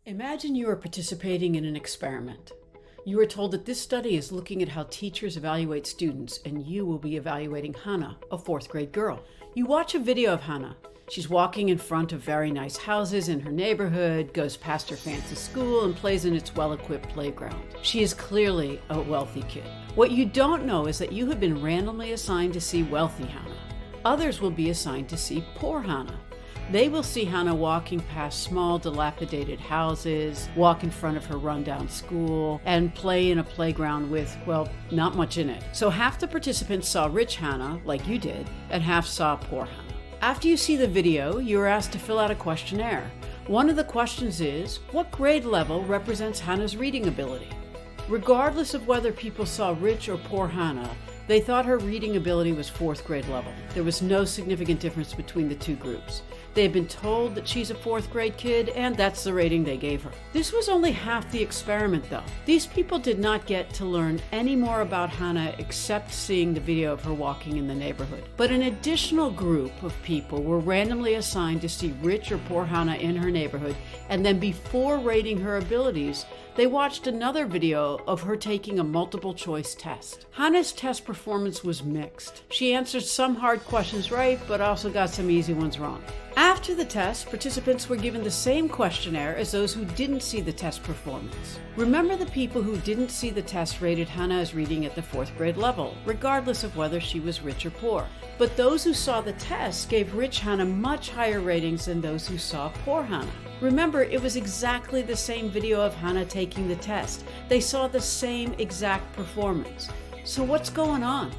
Imagine you are participating in an experiment. You are told that this study is looking at how teachers evaluate students, and you will be evaluating Hannah, a fourth grade girl. You watch a video of Hannah. She's walking in front of very nice houses in her neighborhood, goes past her fancy school, and plays in its well-equipped playground. She is clearly a wealthy kid. What you don't know is that you have been randomly assigned to see wealthy Hannah. Others will be assigned to see poor Hannah. They will see Hannah walking past small, dilapidated houses, walk in front of her rundown school, and play in a playground with, well, not much in it. So half the participants saw rich Hannah, like you did, and half saw poor Hannah. After you see the video, you are asked to fill out a questionnaire. One of the questions is, what grade level represents Hannah's reading ability? Regardless of whether people saw rich or poor Hannah, they thought her reading ability was fourth grade level. There was no significant difference between the two groups. They had been told that she's a fourth grade kid, and that's the rating they gave her. This was only half the experiment, though. These people did not get to learn any more about Hannah except seeing the video of her walking in the neighborhood. But an additional group of people were randomly assigned to see rich or poor Hannah in her neighborhood, and then before rating her abilities, they watched another video of her taking a multiple choice test. Hannah's test performance was mixed. She answered some hard questions right, but also got some easy ones wrong. After the test, participants were given the same questionnaire as those who didn't see the test performance. Remember, the people who didn't see the test rated Hannah as reading at the fourth grade level, regardless of whether she was rich or poor. But those who saw the test gave rich Hannah much higher ratings than those who saw poor Hannah. Remember, it was exactly the same video of Hannah taking the test. They saw the same exact performance. So what's going on?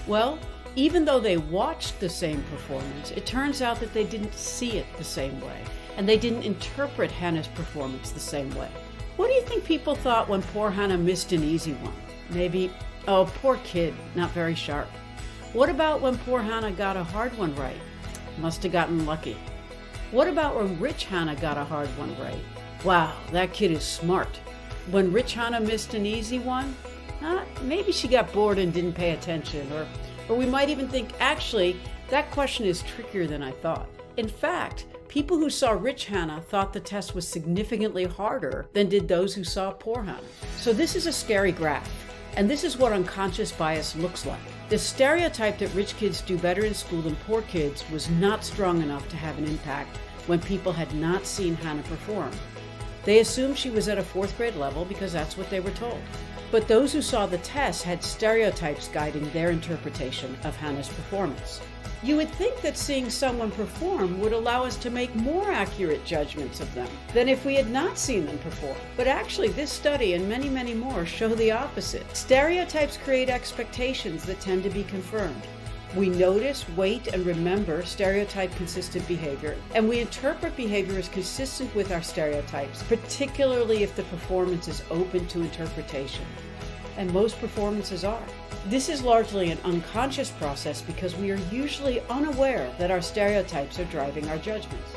Well, even though they watched the same performance, it turns out that they didn't see it the same way, and they didn't interpret Hannah's performance the same way. What do you think people thought when poor Hannah missed an easy one? Maybe, oh, poor kid, not very sharp. What about when poor Hannah got a hard one right? Must have gotten lucky. What about when rich Hannah got a hard one right? Wow, that kid is smart. When rich Hannah missed an easy one, maybe she got bored and didn't pay attention, or we might even think, actually, that question is trickier than I thought. In fact, people who saw rich Hannah thought the test was significantly harder than did those who saw poor Hannah. So this is a scary graph, and this is what unconscious bias looks like. The stereotype that rich kids do better in school than poor kids was not strong enough to have an impact when people had not seen Hannah perform. They assumed she was at a fourth grade level because that's what they were told. But those who saw the test had stereotypes guiding their interpretation of Hannah's performance. You would think that seeing someone perform would allow us to make more accurate judgments of them than if we had not seen them perform. But actually, this study and many, many more show the opposite. Stereotypes create expectations that tend to be confirmed. We notice, wait, and remember stereotype-consistent behavior, and we interpret behavior as consistent with our stereotypes, particularly if the performance is open to interpretation. And most performances are. This is largely an unconscious process because we are usually unaware that our stereotypes are driving our judgments.